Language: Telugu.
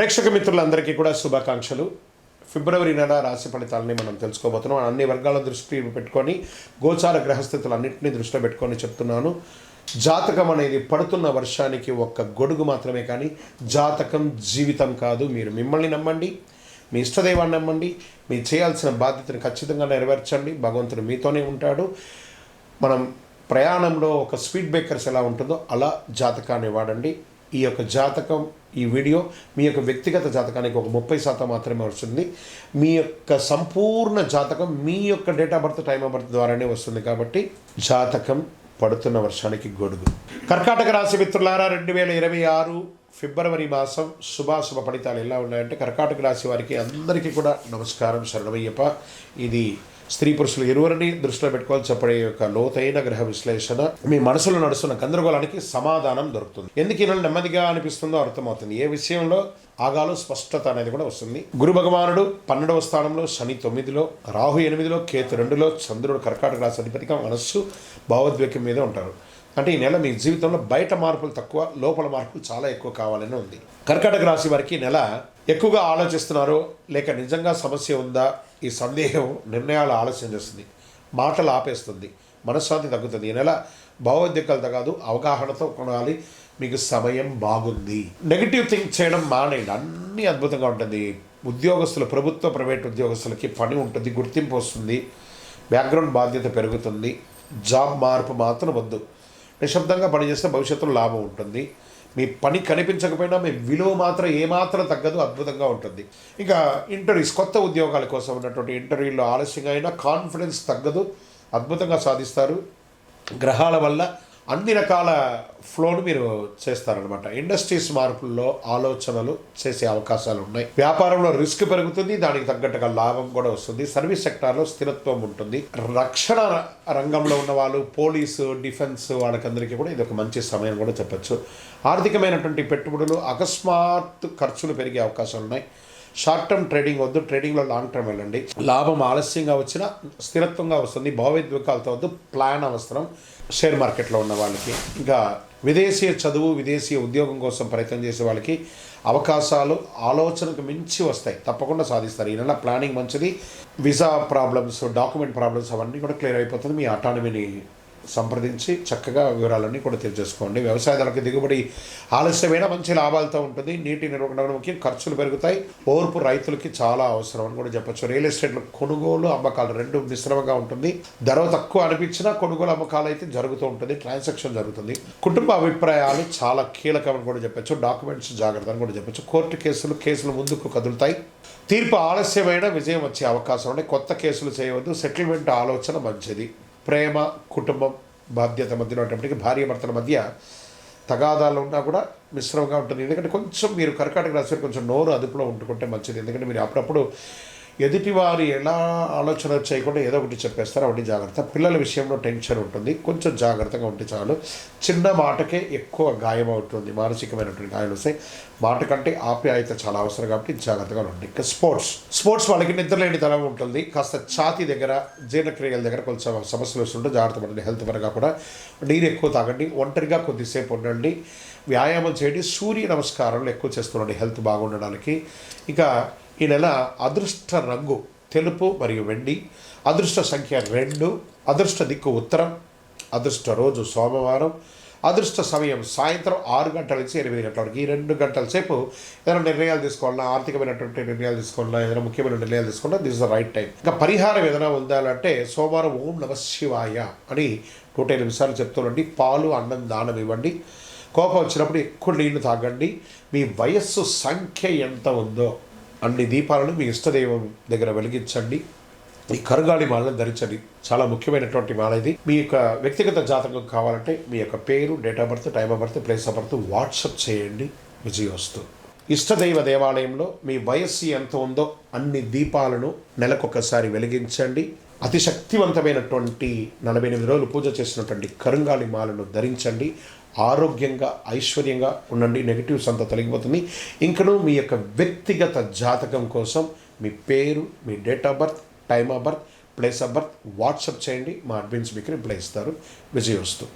ప్రేక్షక మిత్రులందరికీ కూడా శుభాకాంక్షలు. ఫిబ్రవరి నెల రాశి ఫలితాలని మనం తెలుసుకోబోతున్నాం. అన్ని వర్గాల దృష్టి పెట్టుకొని గోచార గ్రహస్థితులన్నింటినీ దృష్టిలో పెట్టుకొని చెప్తున్నాను. జాతకం అనేది పడుతున్న వర్షానికి ఒక్క గొడుగు మాత్రమే, కానీ జాతకం జీవితం కాదు. మీరు మిమ్మల్ని నమ్మండి, మీ ఇష్టదైవాన్ని నమ్మండి, మీరు చేయాల్సిన బాధ్యతను ఖచ్చితంగా నెరవేర్చండి. భగవంతుడు మీతోనే ఉంటాడు. మనం ప్రయాణంలో ఒక స్పీడ్ బ్రేకర్స్ ఎలా ఉంటుందో అలా జాతకాన్ని వాడండి. ఈ యొక్క జాతకం, ఈ వీడియో మీ యొక్క వ్యక్తిగత జాతకానికి ఒక 30% మాత్రమే వస్తుంది. మీ యొక్క సంపూర్ణ జాతకం మీ యొక్క date of birth, time of birth ద్వారానే వస్తుంది. కాబట్టి జాతకం పడుతున్న వర్షానికి గొడుగు. కర్కాటక రాశి మిత్రులారా, 2026 ఫిబ్రవరి మాసం శుభాశుభ ఫలితాలు ఎలా ఉన్నాయంటే, కర్కాటక రాశి వారికి అందరికీ కూడా నమస్కారం, శరణమయ్యప్ప. ఇది స్త్రీ పురుషులు ఇరువురిని దృష్టిలో పెట్టుకోవాలి చెప్పడే యొక్క లోతైన గ్రహ విశ్లేషణ. మీ మనసులో నడుస్తున్న గందరగోళానికి సమాధానం దొరుకుతుంది. ఎందుకు ఇలా నెమ్మదిగా అనిపిస్తుందో అర్థమవుతుంది. ఏ విషయంలో ఆగాలో స్పష్టత అనేది కూడా వస్తుంది. గురు భగవానుడు 12వ స్థానంలో, శని 9లో, రాహు 8లో, కేతు 2లో, చంద్రుడు కర్కాటక రాశి అధిపతిగా మనస్సు భావోద్వేగం మీద ఉంటారు. అంటే ఈ నెల మీ జీవితంలో బయట మార్పులు తక్కువ, లోపల మార్పులు చాలా ఎక్కువ కావాలని ఉంది. కర్కాటక రాశి వారికి నెల ఎక్కువగా ఆలోచిస్తున్నారో లేక నిజంగా సమస్య ఉందా, ఈ సందేహం నిర్ణయాలు ఆలస్యం చేస్తుంది, మాటలు ఆపేస్తుంది, మనశ్శాంతి తగ్గుతుంది. ఈ నెల భావోద్వేగాలతో కాదు, అవగాహనతో కొనాలి. మీకు సమయం బాగుంది. నెగిటివ్ థింక్ చేయడం మానేయండి. అన్నీ అద్భుతంగా ఉంటుంది. ఉద్యోగస్తులు, ప్రభుత్వ ప్రైవేట్ ఉద్యోగస్తులకి పని ఉంటుంది, గుర్తింపు వస్తుంది, బ్యాక్గ్రౌండ్ బాధ్యత పెరుగుతుంది. జాబ్ మార్పు మాత్రం వద్దు. నిశ్శబ్దంగా పనిచేస్తే భవిష్యత్తులో లాభం ఉంటుంది. మీ పని కనిపించకపోయినా మీ విలువ మాత్రం ఏమాత్రం తగ్గదు, అద్భుతంగా ఉంటుంది. ఇంకా ఇంటర్వ్యూస్, కొత్త ఉద్యోగాల కోసం ఉన్నటువంటి ఇంటర్వ్యూల్లో ఆలస్యంగా అయినా కాన్ఫిడెన్స్ తగ్గదు, అద్భుతంగా సాధిస్తారు. గ్రహాల వల్ల అన్ని రకాల ఫ్లోను మీరు చేస్తారనమాట. ఇండస్ట్రీస్ మార్పుల్లో ఆలోచనలు చేసే అవకాశాలు ఉన్నాయి. వ్యాపారంలో రిస్క్ పెరుగుతుంది, దానికి తగ్గట్టుగా లాభం కూడా వస్తుంది. సర్వీస్ సెక్టార్లో స్థిరత్వం ఉంటుంది. రక్షణ రంగంలో ఉన్న వాళ్ళు, పోలీసు, డిఫెన్స్ వాళ్ళకందరికీ కూడా ఇది ఒక మంచి సమయం కూడా చెప్పచ్చు. ఆర్థికమైనటువంటి పెట్టుబడులు, అకస్మాత్ ఖర్చులు పెరిగే అవకాశాలు ఉన్నాయి. షార్ట్ టర్మ్ ట్రేడింగ్ వద్దు, ట్రేడింగ్లో లాంగ్ టర్మ్ వెళ్ళండి. లాభం ఆలస్యంగా వచ్చినా స్థిరత్వంగా వస్తుంది. భావోద్వేగాలతో వద్దు, ప్లాన్ అవసరం షేర్ మార్కెట్లో ఉన్న వాళ్ళకి. ఇంకా విదేశీయ చదువు, విదేశీయ ఉద్యోగం కోసం ప్రయత్నం చేసే వాళ్ళకి అవకాశాలు ఆలోచనకు మించి వస్తాయి, తప్పకుండా సాధిస్తారు. ఈ నెల ప్లానింగ్ మంచిది. వీసా ప్రాబ్లమ్స్, డాక్యుమెంట్ ప్రాబ్లమ్స్ అవన్నీ కూడా క్లియర్ అయిపోతుంది. మీ అటానమీని సంప్రదించి చక్కగా వివరాలన్నీ కూడా తెలియజేసుకోండి. వ్యవసాయదారులకు దిగుబడి ఆలస్యమైన మంచి లాభాలతో ఉంటుంది. నీటి నిర్వహణ ముఖ్యం, ఖర్చులు పెరుగుతాయి. ఓర్పు రైతులకి చాలా అవసరం అని కూడా చెప్పచ్చు. రియల్ ఎస్టేట్లో కొనుగోలు, అమ్మకాలు రెండు మిశ్రమంగా ఉంటుంది. ధర తక్కువ అనిపించినా కొనుగోలు, అమ్మకాలు అయితే జరుగుతూ ఉంటుంది, ట్రాన్సాక్షన్ జరుగుతుంది. కుటుంబ అభిప్రాయాలు చాలా కీలకమని కూడా చెప్పచ్చు. డాక్యుమెంట్స్ జాగ్రత్త అని కూడా చెప్పచ్చు. కోర్టు కేసులు ముందుకు కదులుతాయి. తీర్పు ఆలస్యమైన విజయం వచ్చే అవకాశం ఉన్నాయి. కొత్త కేసులు చేయవద్దు. సెటిల్మెంట్ ఆలోచన మంచిది. ప్రేమ, కుటుంబం, బాధ్యత మధ్యలో ఉన్నప్పటికీ భార్య భర్తల మధ్య తగాదాలు ఉన్నా కూడా మిశ్రమంగా ఉంటుంది. ఎందుకంటే కొంచెం మీరు కర్కాటక రాశి కొంచెం నోరు అదుపులో ఉంటుకుంటే మంచిది. ఎందుకంటే మీరు అప్పుడప్పుడు ఎదుటివారు ఎలా ఆలోచన చేయకుండా ఏదో ఒకటి చెప్పేస్తారు, అవన్నీ జాగ్రత్త. పిల్లల విషయంలో టెన్షన్ ఉంటుంది, కొంచెం జాగ్రత్తగా ఉంటే చాలు. చిన్న మాటకే ఎక్కువ గాయం అవుతుంది, మానసికమైనటువంటి గాయాలు వస్తాయి. మాట కంటే ఆప్యాయత చాలా అవసరం, కాబట్టి జాగ్రత్తగా ఉండండి. ఇంకా స్పోర్ట్స్ వాళ్ళకి నిద్రలేని తలం ఉంటుంది. కాస్త ఛాతీ దగ్గర, జీర్ణక్రియల దగ్గర కొంచెం సమస్యలు వస్తుంటే జాగ్రత్త పడండి. హెల్త్ పరంగా కూడా నీరు ఎక్కువ తాగండి, ఒంటరిగా కొద్దిసేపు ఉండండి, వ్యాయామం చేయండి, సూర్య నమస్కారాలు ఎక్కువ చేస్తుండండి హెల్త్ బాగుండడానికి. ఇంకా ఈ నెల అదృష్ట రంగు తెలుపు మరియు వెండి, అదృష్ట సంఖ్య 2, అదృష్ట దిక్కు ఉత్తరం, అదృష్ట రోజు సోమవారం, అదృష్ట సమయం సాయంత్రం 6 గంటల నుంచి 8 గంటల వరకు. ఈ 2 గంటల సేపు ఏదైనా నిర్ణయాలు తీసుకోవాలన్నా, ఆర్థికమైనటువంటి నిర్ణయాలు తీసుకోవాలన్నా, ఏదైనా ముఖ్యమైన నిర్ణయాలు తీసుకోవాలన్నా this is the right time. ఇంకా పరిహారం ఏదైనా ఉండాలంటే సోమవారం ఓం నమ శివాయ అని 108 సార్లు చెప్తుండండి. పాలు, అన్నం దానం ఇవ్వండి. కోపం వచ్చినప్పుడు ఎక్కువ నీళ్లు తాగండి. మీ వయస్సు సంఖ్య ఎంత ఉందో అన్ని దీపాలను మీ ఇష్టదైవం దగ్గర వెలిగించండి. ఈ కరుగాలి మాలను ధరించండి, చాలా ముఖ్యమైనటువంటి మాల ఇది. మీ యొక్క వ్యక్తిగత జాతకం కావాలంటే మీ యొక్క పేరు, date of birth, time of birth, place of birth WhatsApp చేయండి. విజయోస్తు. ఇష్టదైవ దేవాలయంలో మీ వయస్సు ఎంత ఉందో అన్ని దీపాలను నెలకొకసారి వెలిగించండి. అతి శక్తివంతమైనటువంటి 48 రోజులు పూజ చేసినటువంటి కరుంగాలి మాలను ధరించండి. ఆరోగ్యంగా, ఐశ్వర్యంగా ఉండండి. నెగిటివ్స్ అంతా తొలగిపోతుంది. ఇంకనూ మీ యొక్క వ్యక్తిగత జాతకం కోసం మీ పేరు, మీ date of birth, time of birth, place of birth WhatsApp చేయండి. మా అడ్మిన్స్ మీకు రిప్లై ఇస్తారు. విజయోస్తు.